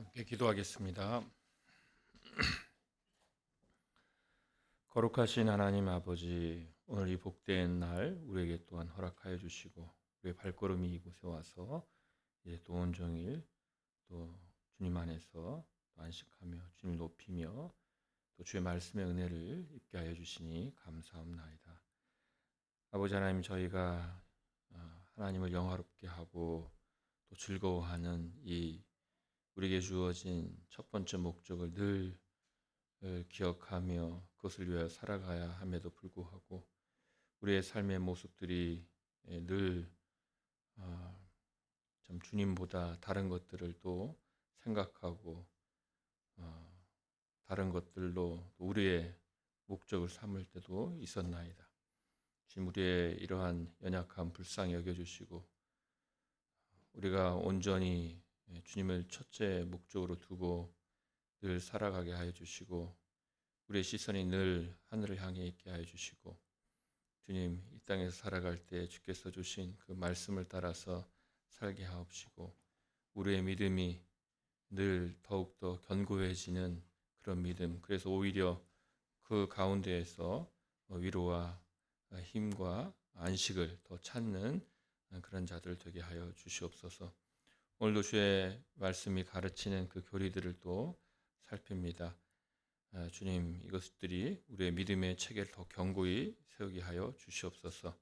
함께 기도하겠습니다. 거룩하신 하나님 아버지, 오늘 이 복된 날 우리에게 또한 허락하여 주시고 우리의 발걸음이 이곳에 와서 이제 또 온종일 또 주님 안에서 또 안식하며 주님 높이며 또 주의 말씀의 은혜를 입게 하여 주시니 감사합나이다. 아버지 하나님, 저희가 하나님을 영화롭게 하고 또 즐거워하는 이 우리에게 주어진 첫 번째 목적을 늘 기억하며 그것을 위하여 살아가야 함에도 불구하고 우리의 삶의 모습들이 늘 참 주님보다 다른 것들을 또 생각하고 다른 것들로 우리의 목적을 삼을 때도 있었나이다. 지금 우리의 이러한 연약함 불쌍히 여겨주시고 우리가 온전히 주님을 첫째 목적으로 두고 늘 살아가게 하여 주시고 우리의 시선이 늘 하늘을 향해 있게 하여 주시고 주님, 이 땅에서 살아갈 때 주께서 주신 그 말씀을 따라서 살게 하옵시고 우리의 믿음이 늘 더욱더 견고해지는 그런 믿음, 그래서 오히려 그 가운데에서 위로와 힘과 안식을 더 찾는 그런 자들 되게 하여 주시옵소서. 오늘도 주의 말씀이 가르치는 그 교리들을 또 살핍니다. 주님, 이것들이 우리의 믿음의 체계를 더 견고히 세우게 하여 주시옵소서.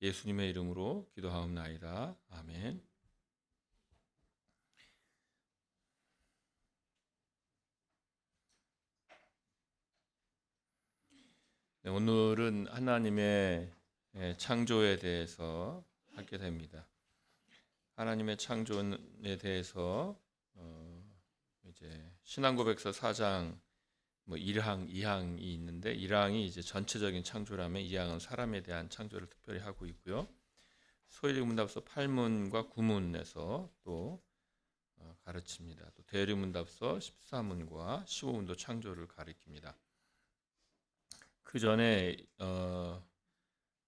예수님의 이름으로 기도하옵나이다. 아멘. 네, 오늘은 하나님의 창조에 대해서 하게 됩니다. 하나님의 창조에 대해서 이제 신앙고백서 4장 1항, 2항이 있는데 1항이 이제 전체적인 창조라면 2항은 사람에 대한 창조를 특별히 하고 있고요. 소위문답서 8문과 9문에서 또 가르칩니다. 또 대리문답서 14문과 15문도 창조를 가리킵니다. 그 전에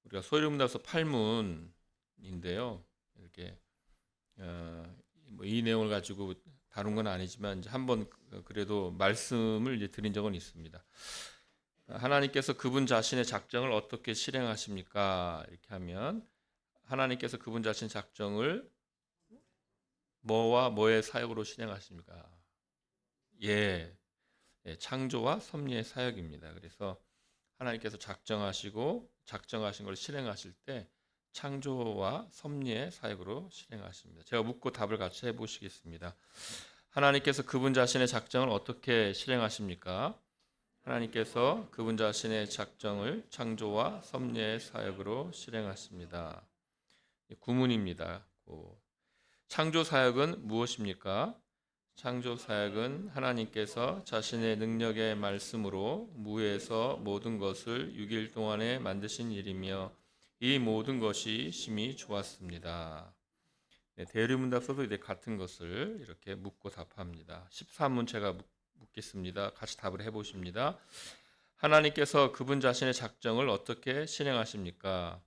우리가 소위문답서 8문인데요. 이렇게 이 내용을 가지고 다룬 건 아니지만 이제 한번 그래도 말씀을 이제 드린 적은 있습니다. 하나님께서 그분 자신의 작정을 어떻게 실행하십니까? 이렇게 하면 하나님께서 그분 자신의 작정을 뭐와 뭐의 사역으로 실행하십니까? 창조와 섭리의 사역입니다. 그래서 하나님께서 작정하신 걸 실행하실 때 창조와 섭리의 사역으로 실행하십니다. 제가 묻고 답을 같이 해보시겠습니다. 하나님께서 그분 자신의 작정을 어떻게 실행하십니까? 하나님께서 그분 자신의 작정을 창조와 섭리의 사역으로 실행하십니다. 구문입니다. 창조 사역은 무엇입니까? 창조 사역은 하나님께서 자신의 능력의 말씀으로 무에서 모든 것을 6일 동안에 만드신 일이며 이 모든 것이 심히 좋았습니다. 대리문답서도 이제 같은 것을 이렇게 묻고 답합니다. 13문 제가 묻겠습니다. 같이 답을 해보십니다. 하나님께서 그분 자신의 작정을 어떻게 실행하십니까?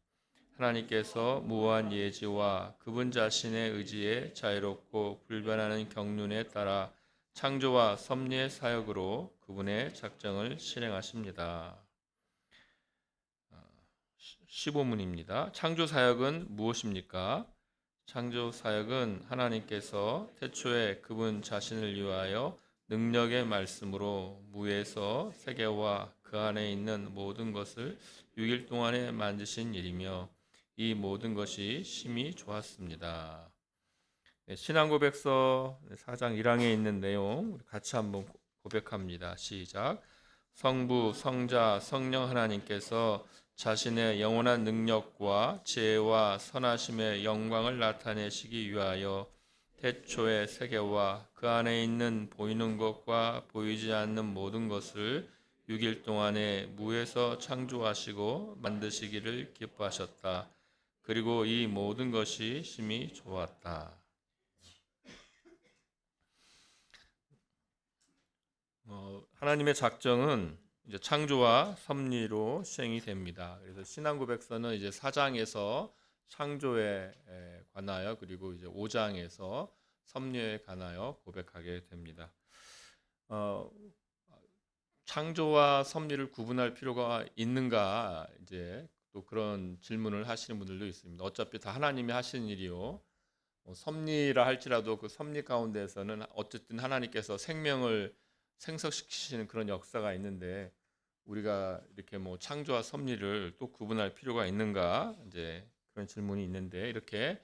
하나님께서 무한 예지와 그분 자신의 의지에 자유롭고 불변하는 경륜에 따라 창조와 섭리의 사역으로 그분의 작정을 실행하십니다. 15문입니다. 창조 사역은 무엇입니까? 창조 사역은 하나님께서 태초에 그분 자신을 위하여 능력의 말씀으로 무에서 세계와 그 안에 있는 모든 것을 6일 동안에 만드신 일이며 이 모든 것이 심히 좋았습니다. 신앙고백서 4장 1항에 있는 내용 같이 한번 고백합니다. 시작. 성부, 성자, 성령 하나님께서 자신의 영원한 능력과 지혜와 선하심의 영광을 나타내시기 위하여 태초의 세계와 그 안에 있는 보이는 것과 보이지 않는 모든 것을 6일 동안에 무에서 창조하시고 만드시기를 기뻐하셨다. 그리고 이 모든 것이 심히 좋았다. 하나님의 작정은 이제 창조와 섭리로 시행이 됩니다. 그래서 신앙고백서는 이제 4장에서 창조에 관하여 그리고 이제 5장에서 섭리에 관하여 고백하게 됩니다. 어, 창조와 섭리를 구분할 필요가 있는가, 이제 또 그런 질문을 하시는 분들도 있습니다. 어차피 다 하나님이 하시는 일이요. 섭리라 할지라도 그 섭리 가운데에서는 어쨌든 하나님께서 생명을 생성시키시는 그런 역사가 있는데, 우리가 이렇게 뭐 창조와 섭리를 또 구분할 필요가 있는가, 이제 그런 질문이 있는데, 이렇게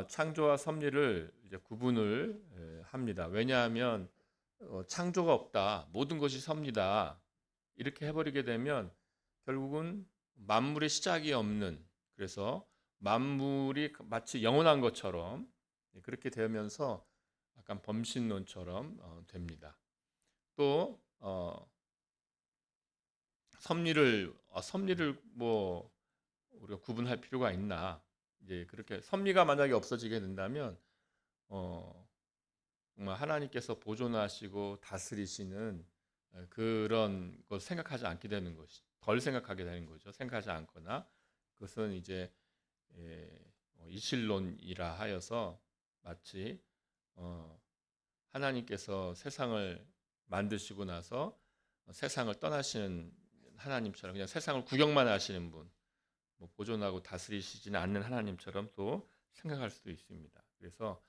창조와 섭리를 이제 구분을 합니다. 왜냐하면 창조가 없다, 모든 것이 섭니다, 이렇게 해버리게 되면 결국은 만물의 시작이 없는, 그래서 만물이 마치 영원한 것처럼 그렇게 되면서 약간 범신론처럼 됩니다. 또 섭리를 뭐 우리가 구분할 필요가 있나? 이제 그렇게 섭리가 만약에 없어지게 된다면 정말 하나님께서 보존하시고 다스리시는 그런 걸 생각하지 않게 되는 것이, 덜 생각하게 되는 거죠. 생각하지 않거나, 그것은 이제 이실론이라 하여서 마치 하나님께서 세상을 만드시고 나서 세상을 떠나시는 하나님처럼 그냥 세상을 구경만 하시는 분, 뭐 보존하고 다스리시지는 않는 하나님처럼 또 생각할 수도 있습니다. 그래서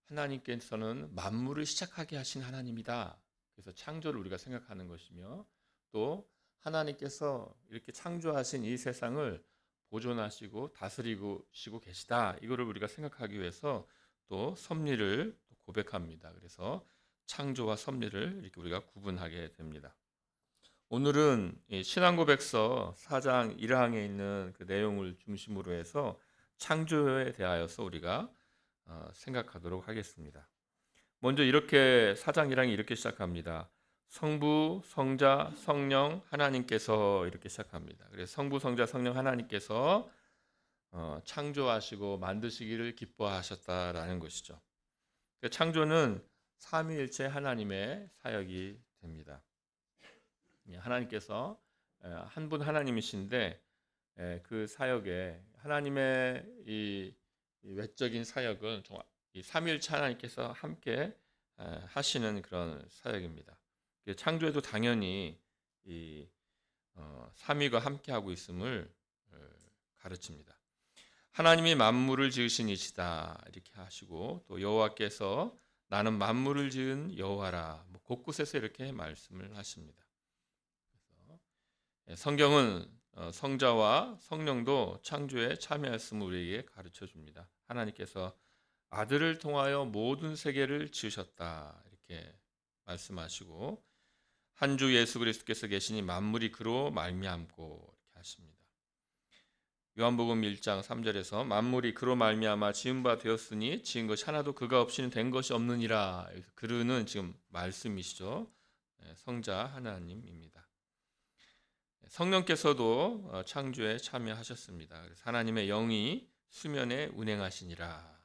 하나님께서는 만물을 시작하게 하신 하나님이다. 그래서 창조를 우리가 생각하는 것이며, 또 하나님께서 이렇게 창조하신 이 세상을 보존하시고 다스리고 계시다, 이거를 우리가 생각하기 위해서 또 섭리를 고백합니다. 그래서 창조와 섭리를 이렇게 우리가 구분하게 됩니다. 오늘은 신앙고백서 4장 1항에 있는 그 내용을 중심으로 해서 창조에 대하여서 우리가 생각하도록 하겠습니다. 먼저 이렇게 4장 1항이 이렇게 시작합니다. 성부, 성자, 성령 하나님께서, 이렇게 시작합니다. 그래서 성부, 성자, 성령 하나님께서 창조하시고 만드시기를 기뻐하셨다라는 것이죠. 창조는 삼위일체 하나님의 사역이 됩니다. 하나님께서 한 분 하나님이신데, 그 사역에 하나님의 이 외적인 사역은 이 삼위일체 하나님께서 함께 하시는 그런 사역입니다. 창조에도 당연히 이 삼위가 함께 하고 있음을 가르칩니다. 하나님이 만물을 지으신 이시다, 이렇게 하시고, 또 여호와께서 나는 만물을 지은 여호와라, 곳곳에서 이렇게 말씀을 하십니다. 그래서 성경은 성자와 성령도 창조에 참여했음을 우리에게 가르쳐 줍니다. 하나님께서 아들을 통하여 모든 세계를 지으셨다, 이렇게 말씀하시고, 한 주 예수 그리스도께서 계시니 만물이 그로 말미암고, 이렇게 하십니다. 요한복음 1장 3절에서 만물이 그로 말미암아 지은 바 되었으니 지은 것이 하나도 그가 없이는 된 것이 없느니라. 그르는 지금 말씀이시죠. 성자 하나님입니다. 성령께서도 창조에 참여하셨습니다. 그래서 하나님의 영이 수면에 운행하시니라.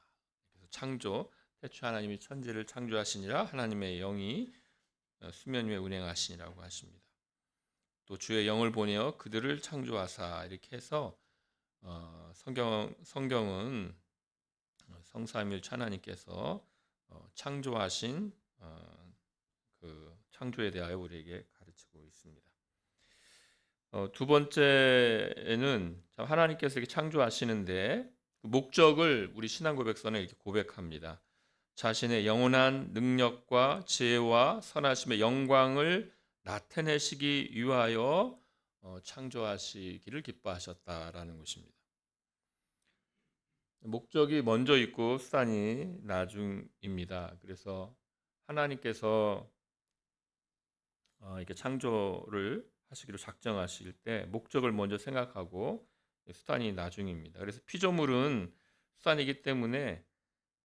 그래서 창조, 태초 하나님이 천지를 창조하시니라 하나님의 영이 수면 위에 운행하시니라고 하십니다. 또 주의 영을 보내어 그들을 창조하사, 이렇게 해서 성경은 성삼위일체 하나님께서 창조하신 그 창조에 대하여 우리에게 가르치고 있습니다. 두 번째는 하나님께서 이렇게 창조하시는데 그 목적을 우리 신앙고백서는 이렇게 고백합니다. 자신의 영원한 능력과 지혜와 선하심의 영광을 나타내시기 위하여 창조하시기를 기뻐하셨다라는 것입니다. 목적이 먼저 있고 수단이 나중입니다. 그래서 하나님께서 이렇게 창조를 하시기로 작정하실 때 목적을 먼저 생각하고 수단이 나중입니다. 그래서 피조물은 수단이기 때문에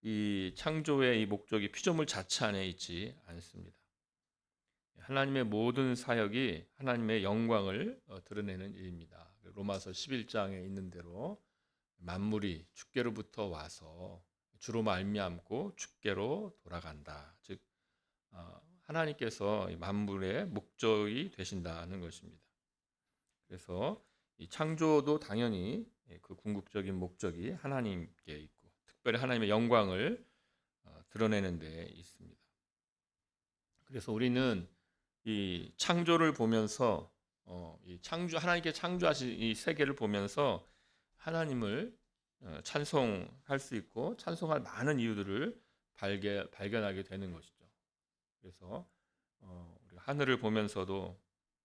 이 창조의 이 목적이 피조물 자체 안에 있지 않습니다. 하나님의 모든 사역이 하나님의 영광을 드러내는 일입니다. 로마서 11장에 있는 대로 만물이 주께로부터 와서 주로 말미암고 주께로 돌아간다. 즉 하나님께서 만물의 목적이 되신다는 것입니다. 그래서 이 창조도 당연히 그 궁극적인 목적이 하나님께 있고, 특별히 하나님의 영광을 드러내는 데 있습니다. 그래서 우리는 이 창조를 보면서 이 하나님께 창조하신 이 세계를 보면서 하나님을 찬송할 수 있고 찬송할 많은 이유들을 발견하게 되는 것이죠. 그래서 우리가 하늘을 보면서도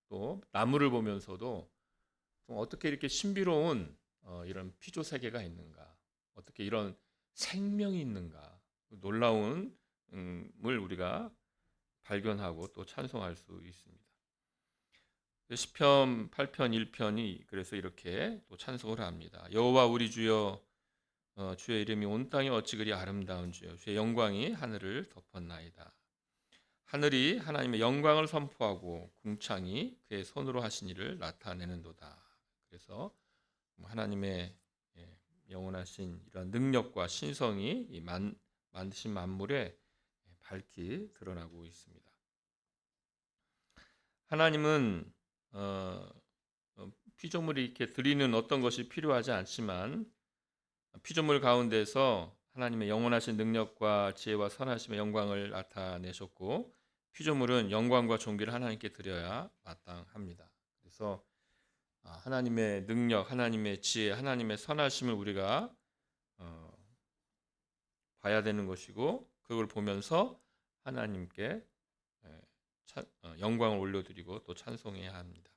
또 나무를 보면서도 어떻게 이렇게 신비로운 이런 피조 세계가 있는가, 어떻게 이런 생명이 있는가, 놀라운 을 우리가 발견하고 또 찬송할 수 있습니다. 시편 8편 1편이 그래서 이렇게 또 찬송을 합니다. 여호와 우리 주여, 주의 이름이 온 땅에 어찌 그리 아름다운 주여, 주의 영광이 하늘을 덮었나이다. 하늘이 하나님의 영광을 선포하고 궁창이 그의 손으로 하신 일을 나타내는도다. 그래서 하나님의 영원하신 이런 능력과 신성이 만드신 만물에 밝히 드러나고 있습니다. 하나님은 피조물이 이렇게 드리는 어떤 것이 필요하지 않지만 피조물 가운데서 하나님의 영원하신 능력과 지혜와 선하심의 영광을 나타내셨고 피조물은 영광과 존귀를 하나님께 드려야 마땅합니다. 그래서 하나님의 능력, 하나님의 지혜, 하나님의 선하심을 우리가 봐야 되는 것이고 그걸 보면서 하나님께 영광을 올려드리고 또 찬송해야 합니다.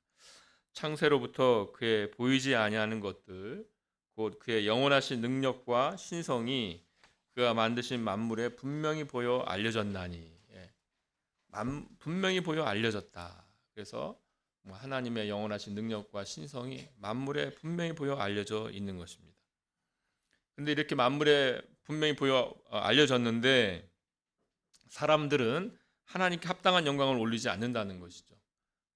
창세로부터 그의 보이지 아니하는 것들, 곧 그의 영원하신 능력과 신성이 그가 만드신 만물에 분명히 보여 알려졌나니, 분명히 보여 알려졌다. 그래서 하나님의 영원하신 능력과 신성이 만물에 분명히 보여 알려져 있는 것입니다. 그런데 이렇게 만물에 분명히 보여 알려졌는데 사람들은 하나님께 합당한 영광을 올리지 않는다는 것이죠.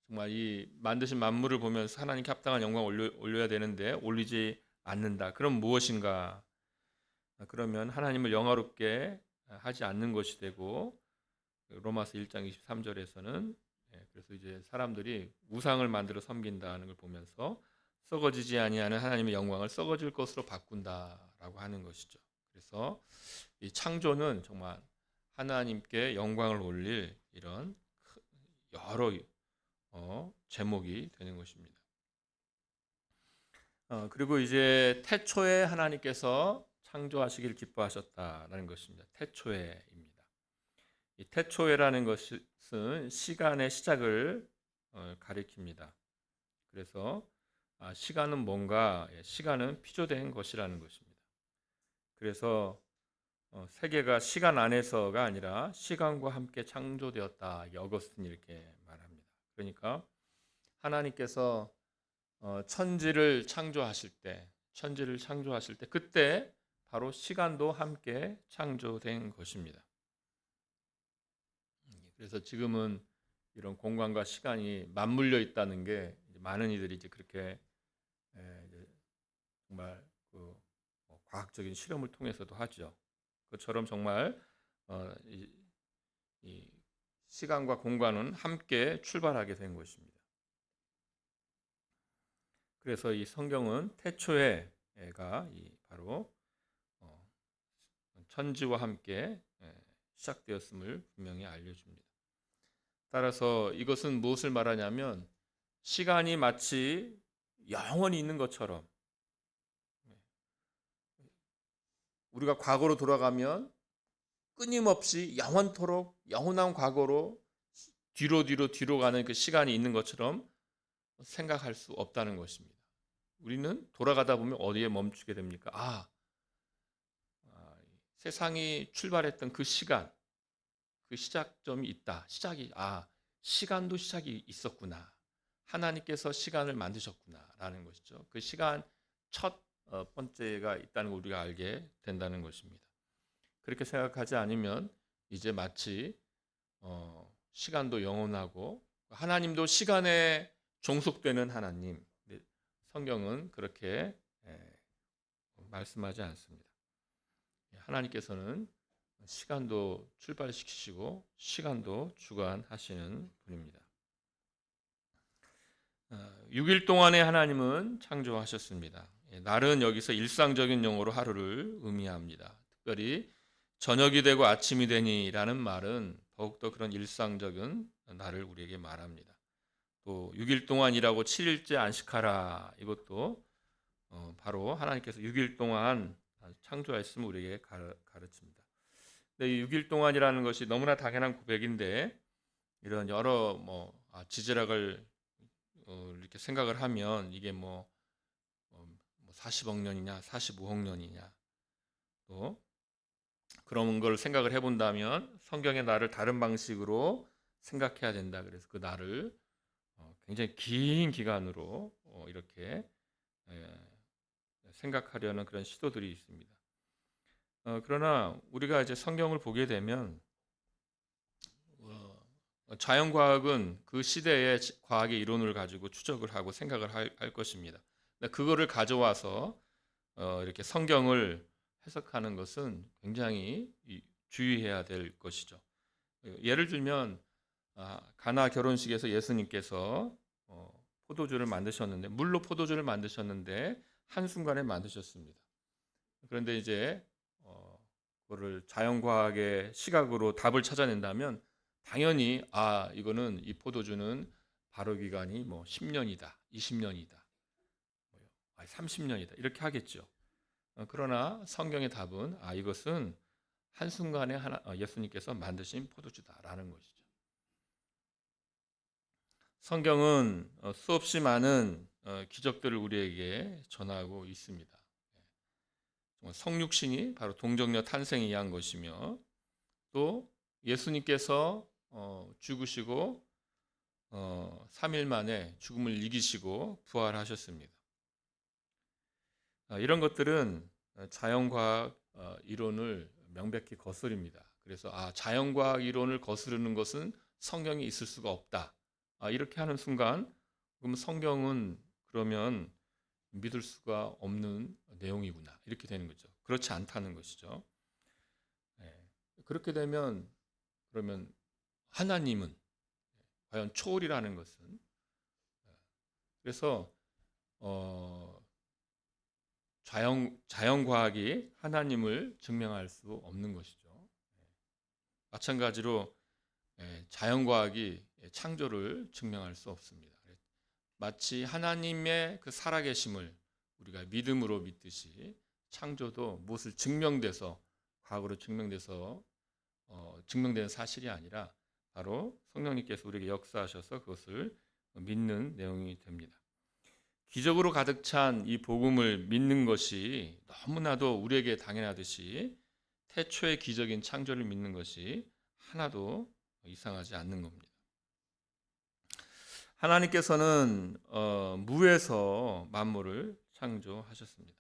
정말 이 만드신 만물을 보면서 하나님께 합당한 영광을 올려야 되는데 올리지 않는다. 그럼 무엇인가? 그러면 하나님을 영화롭게 하지 않는 것이 되고 로마서 1장 23절에서는 그래서 이제 사람들이 우상을 만들어 섬긴다는 걸 보면서 썩어지지 아니하는 하나님의 영광을 썩어질 것으로 바꾼다라고 하는 것이죠. 그래서 이 창조는 정말 하나님께 영광을 올릴 이런 여러 제목이 되는 것입니다. 그리고 이제 태초에 하나님께서 창조하시길 기뻐하셨다라는 것입니다. 태초에입니다. 이 태초에라는 것은 시간의 시작을 가리킵니다. 그래서 시간은 뭔가, 시간은 피조된 것이라는 것입니다. 그래서 세계가 시간 안에서가 아니라 시간과 함께 창조되었다. 어거스틴이 이렇게 말합니다. 그러니까 하나님께서 천지를 창조하실 때 그때 바로 시간도 함께 창조된 것입니다. 그래서 지금은 이런 공간과 시간이 맞물려 있다는 게 많은 이들이 이제 그렇게 정말 과학적인 실험을 통해서도 하죠. 그처럼 정말 이 시간과 공간은 함께 출발하게 된 것입니다. 그래서 이 성경은 태초에가 바로 천지와 함께 시작되었음을 분명히 알려줍니다. 따라서 이것은 무엇을 말하냐면 시간이 마치 영원히 있는 것처럼 우리가 과거로 돌아가면 끊임없이 영원토록 영원한 과거로 뒤로 가는 그 시간이 있는 것처럼 생각할 수 없다는 것입니다. 우리는 돌아가다 보면 어디에 멈추게 됩니까? 세상이 출발했던 그 시간, 그 시작점이 있다. 시간도 시작이 있었구나. 하나님께서 시간을 만드셨구나라는 것이죠. 그 시간 첫 번째가 있다는 걸 우리가 알게 된다는 것입니다. 그렇게 생각하지 않으면 이제 마치 시간도 영원하고 하나님도 시간에 종속되는 하나님. 성경은 그렇게 말씀하지 않습니다. 하나님께서는 시간도 출발시키시고 시간도 주관하시는 분입니다. 6일 동안에 하나님은 창조하셨습니다. 날은 여기서 일상적인 용어로 하루를 의미합니다. 특별히 저녁이 되고 아침이 되니라는 말은 더욱더 그런 일상적인 날을 우리에게 말합니다. 또 6일 동안 일하고 7일째 안식하라, 이것도 바로 하나님께서 6일 동안 창조하였음을 우리에게 가르칩니다. 근데 이 6일 동안이라는 것이 너무나 당연한 고백인데, 이런 여러 지지락을 이렇게 생각을 하면 이게 40억 년이냐 45억 년이냐, 또 그런 걸 생각을 해본다면 성경의 날을 다른 방식으로 생각해야 된다. 그래서 그 날을 굉장히 긴 기간으로 이렇게 생각하려는 그런 시도들이 있습니다. 그러나 우리가 이제 성경을 보게 되면 자연과학은 그 시대의 과학의 이론을 가지고 추적을 하고 생각을 할 것입니다. 그거를 가져와서 이렇게 성경을 해석하는 것은 굉장히 주의해야 될 것이죠. 예를 들면 가나 결혼식에서 예수님께서 포도주를 만드셨는데, 물로 포도주를 만드셨는데 한순간에 만드셨습니다. 그런데 이제 그거를 자연과학의 시각으로 답을 찾아낸다면 당연히 이거는 이 포도주는 발효 기간이 10년이다, 20년이다, 30년이다 이렇게 하겠죠. 그러나 성경의 답은 이것은 한순간에 예수님께서 만드신 포도주다라는 것이죠. 성경은 수없이 많은 기적들을 우리에게 전하고 있습니다. 성육신이 바로 동정녀 탄생에 의한 것이며, 또 예수님께서 죽으시고 3일 만에 죽음을 이기시고 부활하셨습니다. 이런 것들은 자연과학 이론을 명백히 거스릅니다. 그래서 자연과학 이론을 거스르는 것은 성경에 있을 수가 없다, 이렇게 하는 순간 그럼 성경은 그러면 믿을 수가 없는 내용이구나, 이렇게 되는 거죠. 그렇지 않다는 것이죠. 그렇게 되면 그러면 하나님은 과연 초월이라는 것은, 그래서 자연과학이 하나님을 증명할 수 없는 것이죠. 마찬가지로 자연과학이 창조를 증명할 수 없습니다. 마치 하나님의 그 살아계심을 우리가 믿음으로 믿듯이 창조도 무엇을 증명돼서, 과거로 증명돼서 증명되는 사실이 아니라 바로 성령님께서 우리에게 역사하셔서 그것을 믿는 내용이 됩니다. 기적으로 가득 찬 이 복음을 믿는 것이 너무나도 우리에게 당연하듯이 태초의 기적인 창조를 믿는 것이 하나도 이상하지 않는 겁니다. 하나님께서는 무에서 만물을 창조하셨습니다.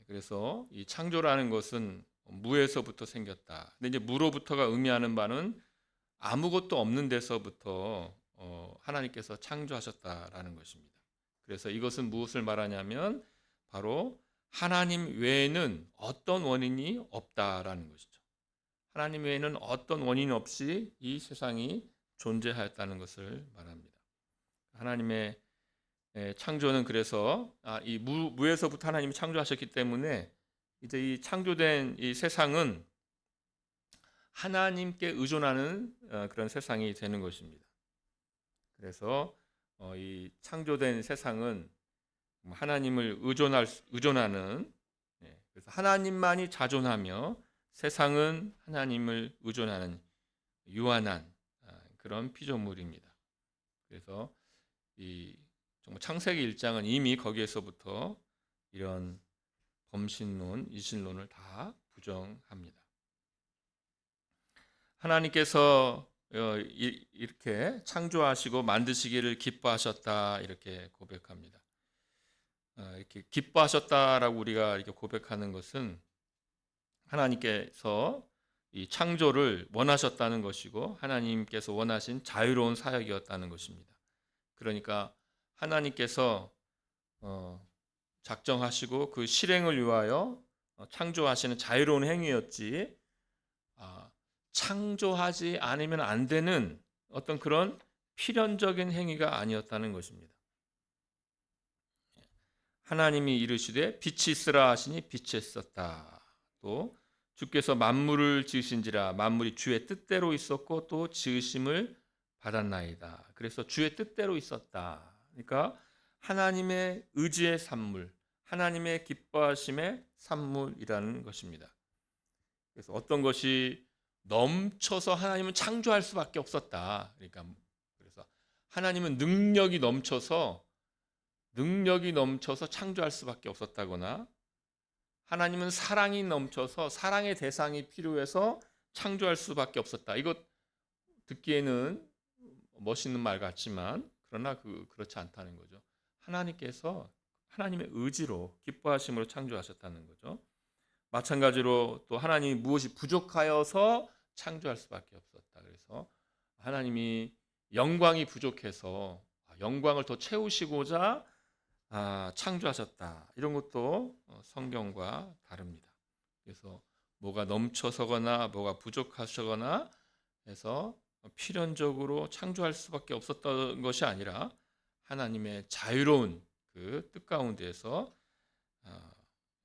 그래서 이 창조라는 것은 무에서부터 생겼다. 근데 이제 무로부터가 의미하는 바는 아무것도 없는 데서부터 하나님께서 창조하셨다라는 것입니다. 그래서 이것은 무엇을 말하냐면 바로 하나님 외에는 어떤 원인이 없다라는 것이죠. 하나님 외에는 어떤 원인 없이 이 세상이 존재하였다는 것을 말합니다. 하나님의 창조는 그래서 이 무에서부터 하나님이 창조하셨기 때문에 이제 이 창조된 이 세상은 하나님께 의존하는 그런 세상이 되는 것입니다. 그래서 이 창조된 세상은 하나님을 의존하는, 그래서 하나님만이 자존하며 세상은 하나님을 의존하는 유한한 그런 피조물입니다. 그래서 이 정말 창세기 1장은 이미 거기에서부터 이런 범신론, 이신론을 다 부정합니다. 하나님께서 이렇게 창조하시고 만드시기를 기뻐하셨다, 이렇게 고백합니다. 이렇게 기뻐하셨다라고 우리가 이렇게 고백하는 것은 하나님께서 이 창조를 원하셨다는 것이고 하나님께서 원하신 자유로운 사역이었다는 것입니다. 그러니까 하나님께서 작정하시고 그 실행을 위하여 창조하시는 자유로운 행위였지, 창조하지 않으면 안 되는 어떤 그런 필연적인 행위가 아니었다는 것입니다. 하나님이 이르시되 빛이 있으라 하시니 빛이 있었다. 또 주께서 만물을 지으신지라 만물이 주의 뜻대로 있었고 또 지으심을 받았나이다. 그래서 주의 뜻대로 있었다. 그러니까 하나님의 의지의 산물, 하나님의 기뻐하심의 산물이라는 것입니다. 그래서 어떤 것이 넘쳐서 하나님은 창조할 수밖에 없었다. 그러니까 그래서 하나님은 능력이 넘쳐서 창조할 수밖에 없었다거나 하나님은 사랑이 넘쳐서 사랑의 대상이 필요해서 창조할 수밖에 없었다. 이것 듣기에는 멋있는 말 같지만 그러나 그렇지 않다는 거죠. 하나님께서 하나님의 의지로 기뻐하심으로 창조하셨다는 거죠. 마찬가지로 또 하나님이 무엇이 부족하여서 창조할 수밖에 없었다. 그래서 하나님이 영광이 부족해서 영광을 더 채우시고자 창조하셨다. 이런 것도 성경과 다릅니다. 그래서 뭐가 넘쳐서거나 뭐가 부족하시거나 해서 필연적으로 창조할 수밖에 없었던 것이 아니라 하나님의 자유로운 그 뜻 가운데에서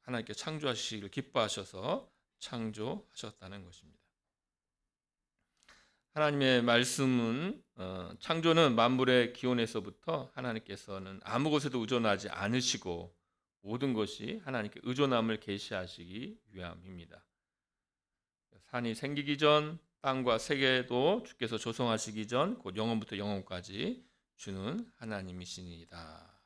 하나님께 창조하시기를 기뻐하셔서 창조하셨다는 것입니다. 하나님의 말씀은 창조는 만물의 기원에서부터 하나님께서는 아무 것에도 의존하지 않으시고 모든 것이 하나님께 의존함을 계시하시기 위함입니다. 산이 생기기 전 땅과 세계도 주께서 조성하시기 전 곧 영원부터 영원까지 주는 하나님이시니이다.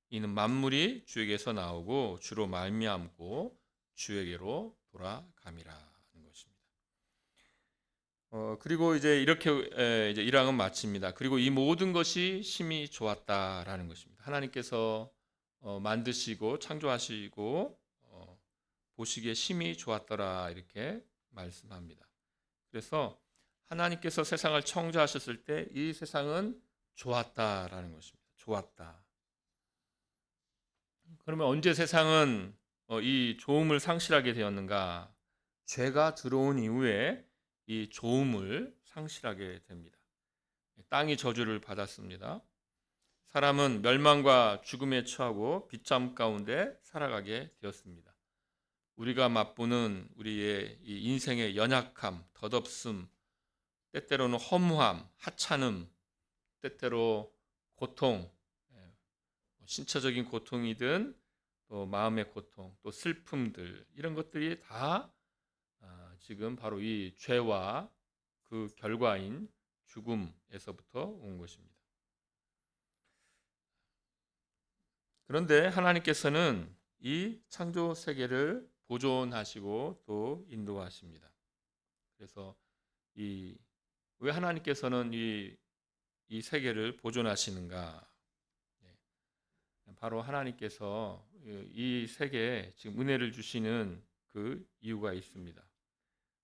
이는 만물이 주에게서 나오고 주로 말미암고 주에게로 돌아감이라는 것입니다. 그리고 이제 이렇게 이제 1항은 마칩니다. 그리고 이 모든 것이 심히 좋았다라는 것입니다. 하나님께서 만드시고 창조하시고 보시기에 심히 좋았더라 이렇게 말씀합니다. 그래서 하나님께서 세상을 창조하셨을 때 이 세상은 좋았다라는 것입니다. 좋았다. 그러면 언제 세상은 이 좋음을 상실하게 되었는가? 죄가 들어온 이후에 이 좋음을 상실하게 됩니다. 땅이 저주를 받았습니다. 사람은 멸망과 죽음에 처하고 비참 가운데 살아가게 되었습니다. 우리가 맛보는 우리의 이 인생의 연약함, 덧없음, 때때로는 허무함, 하찮음, 때때로 고통, 신체적인 고통이든 또 마음의 고통, 또 슬픔들 이런 것들이 다 지금 바로 이 죄와 그 결과인 죽음에서부터 온 것입니다. 그런데 하나님께서는 이 창조 세계를 보존하시고 또 인도하십니다. 그래서 왜 하나님께서는 이 세계를 보존하시는가? 바로 하나님께서 이 세계에 지금 은혜를 주시는 그 이유가 있습니다.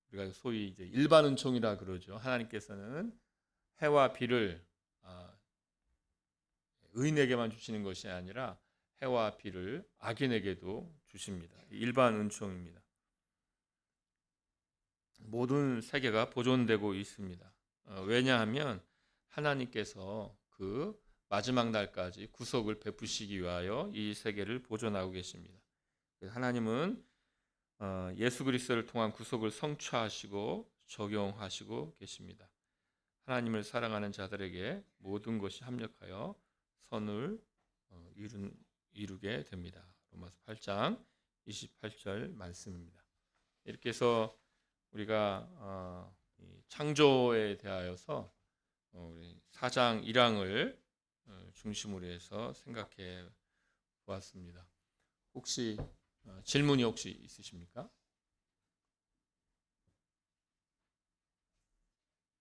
우리가 소위 이제 일반 은총이라 그러죠. 하나님께서는 해와 비를 의인에게만 주시는 것이 아니라 해와 비를 악인에게도 주십니다. 일반 은총입니다. 모든 세계가 보존되고 있습니다. 왜냐하면 하나님께서 그 마지막 날까지 구속을 베푸시기 위하여 이 세계를 보존하고 계십니다. 하나님은 예수 그리스도를 통한 구속을 성취하시고 적용하시고 계십니다. 하나님을 사랑하는 자들에게 모든 것이 합력하여 선을 이루게 됩니다. 로마서 8장 28절 말씀입니다. 이렇게 해서 우리가 창조에 대하여서 우리 4장 1항을 중심으로 해서 생각해 보았습니다. 혹시 질문이 혹시 있으십니까?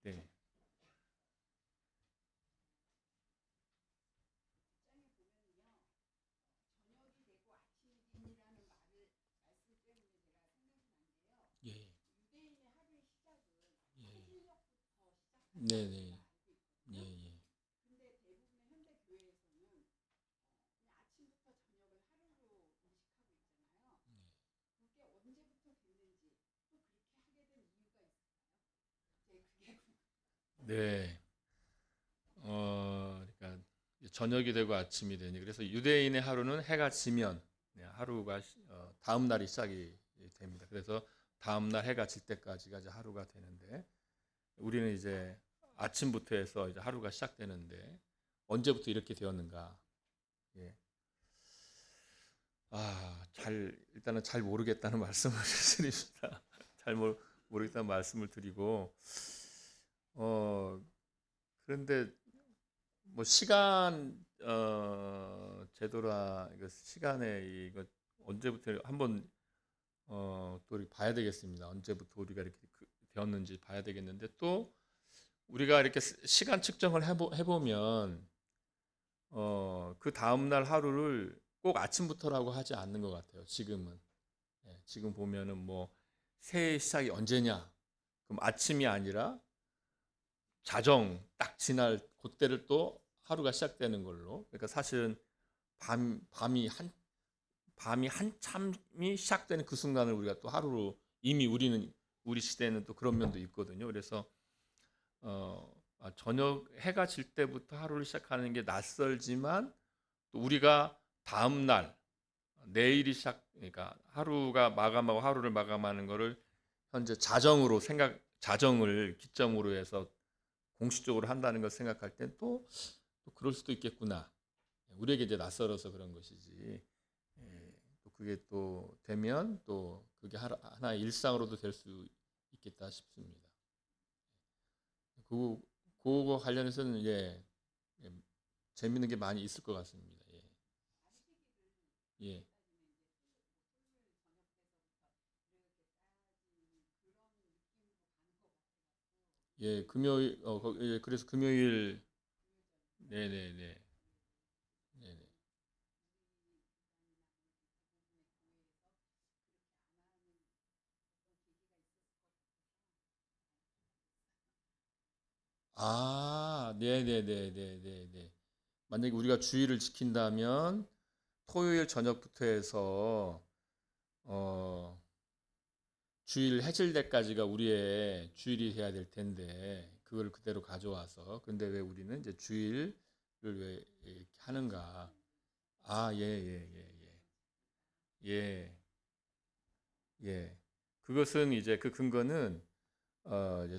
네. 예. 네, 네. 예, 예. 네. 그러니까 저녁이 되고 아침이 되니 그래서 유대인의 하루는 해가 지면 하루가 다음 날이 시작이 됩니다. 그래서 다음 날 해가 질 때까지가 이제 하루가 되는데 우리는 이제 아침부터 해서 이제 하루가 시작되는데 언제부터 이렇게 되었는가? 예. 일단은 잘 모르겠다는 말씀을 드립니다. 모르겠다는 말씀을 드리고, 그런데 뭐 시간 제도라 이거 시간에 이거 언제부터 한번 또 우리 봐야 되겠습니다. 언제부터 우리가 이렇게 되었는지 봐야 되겠는데 또 우리가 이렇게 시간 측정을 해보면 그 다음 날 하루를 꼭 아침부터라고 하지 않는 것 같아요. 지금은 지금 보면은 뭐 새해 시작이 언제냐? 그럼 아침이 아니라 자정 딱 지날 그때를 또 하루가 시작되는 걸로. 그러니까 사실은 밤이 한참이 시작되는 그 순간을 우리가 또 하루로 이미 우리 시대에는 또 그런 면도 있거든요. 그래서 저녁 해가 질 때부터 하루를 시작하는 게 낯설지만 또 우리가 다음 날 내일이 그러니까 하루를 마감하는 거를 현재 자정을 기점으로 해서 공식적으로 한다는 걸 생각할 때 또 그럴 수도 있겠구나. 우리에게 이제 낯설어서 그런 것이지. 또 그게 또 되면 또 그게 하나의 일상으로도 될 수 있겠다 싶습니다. 그거 관련해서는 재밌는 게 많이 있을 것 같습니다. 예. 금요일 그래서 금요일 네네네 네네. 네네네네네네. 만약에 우리가 주의를 지킨다면 토요일 저녁부터 해서 어, 주일 해질 때까지가 우리의 주일이 돼야 될 텐데 그걸 그대로 가져와서 근데 왜 우리는 이제 주일을 왜 이렇게 하는가? 예, 예, 예. 그것은 이제 그 근거는 이제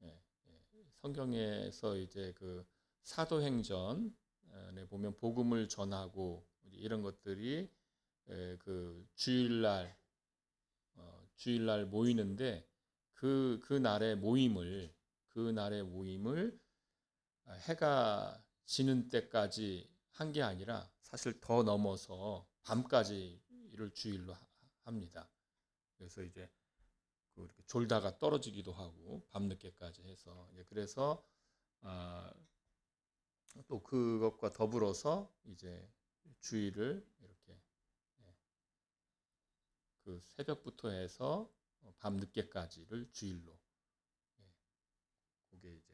예, 성경에서 이제 그 사도행전에 보면 복음을 전하고 이런 것들이 그 주일날 모이는데 그 날의 모임을 해가 지는 때까지 한 게 아니라 사실 더 넘어서 밤까지를 주일로 합니다. 그래서 이제 이렇게 졸다가 떨어지기도 하고 밤늦게까지 해서 그래서 아, 또 그것과 더불어서 이제 주일을 이렇게 예, 그 새벽부터 해서 밤늦게까지를 주일로 예, 그게 이제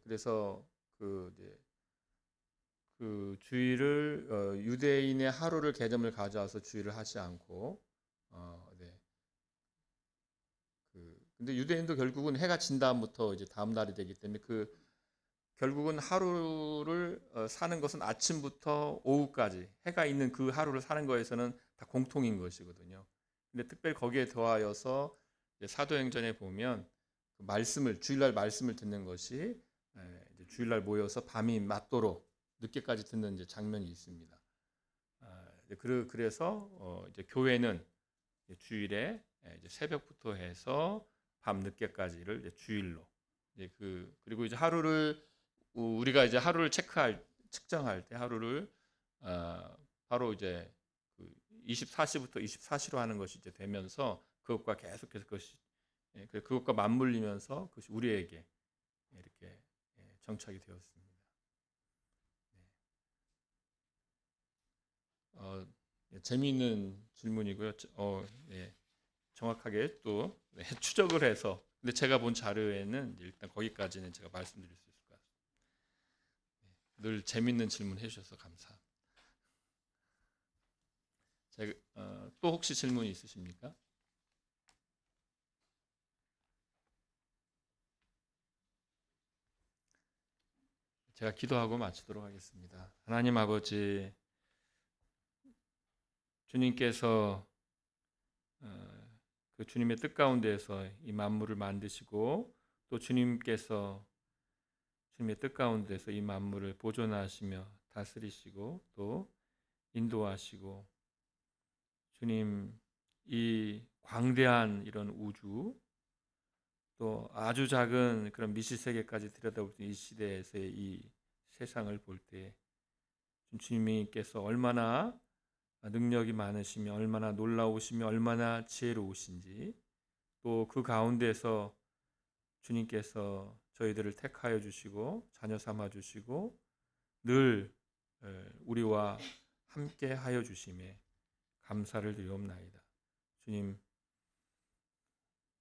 그래서 이제 그 주일을 유대인의 하루를 개념을 가져와서 주일을 하지 않고 네. 근데 유대인도 결국은 해가 진 다음부터 이제 다음 날이 되기 때문에 결국은 하루를 사는 것은 아침부터 오후까지 해가 있는 그 하루를 사는 거에서는 다 공통인 것이거든요. 근데 특별히 거기에 더하여서 사도행전에 보면 주일날 말씀을 듣는 것이 이제 주일날 모여서 밤이 맞도록 늦게까지 듣는 이제 장면이 있습니다. 그래서 이제 교회는 주일에 이제 새벽부터 해서 밤 늦게까지를 이제 주일로 그리고 이제 우리가 이제 하루를 측정할 때 하루를 바로 이제 그 24시부터 24시로 하는 것이 이제 되면서 그것과 계속해서 그것과 맞물리면서 그것이 우리에게 이렇게 정착이 되었습니다. 재미있는 질문이고요. 정확하게 또 추적을 해서 근데 제가 본 자료에는 일단 거기까지는 제가 말씀드릴 수 있을 것 같습니다. 늘 재미있는 질문 해주셔서 감사합니다. 또 혹시 질문이 있으십니까? 제가 기도하고 마치도록 하겠습니다. 하나님 아버지, 주님께서 그 주님의 뜻 가운데에서 이 만물을 만드시고 또 주님께서 주님의 뜻 가운데서 이 만물을 보존하시며 다스리시고 또 인도하시고 주님 이 광대한 이런 우주 또 아주 작은 그런 미시 세계까지 들여다볼 때 이 시대에서의 이 세상을 볼 때 주님께서 얼마나 능력이 많으시며 얼마나 놀라우시며 얼마나 지혜로우신지 또 그 가운데서 주님께서 저희들을 택하여 주시고 자녀 삼아 주시고 늘 우리와 함께 하여 주심에 감사를 드리옵나이다. 주님,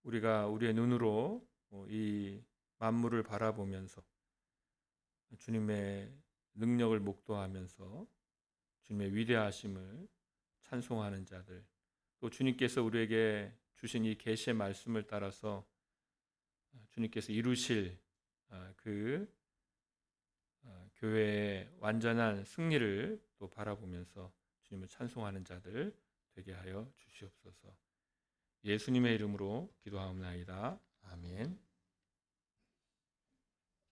우리가 우리의 눈으로 이 만물을 바라보면서 주님의 능력을 목도하면서 주님의 위대하심을 찬송하는 자들, 또 주님께서 우리에게 주신 이 계시의 말씀을 따라서 주님께서 이루실 그 교회의 완전한 승리를 또 바라보면서 주님을 찬송하는 자들 되게 하여 주시옵소서. 예수님의 이름으로 기도하옵나이다. 아멘.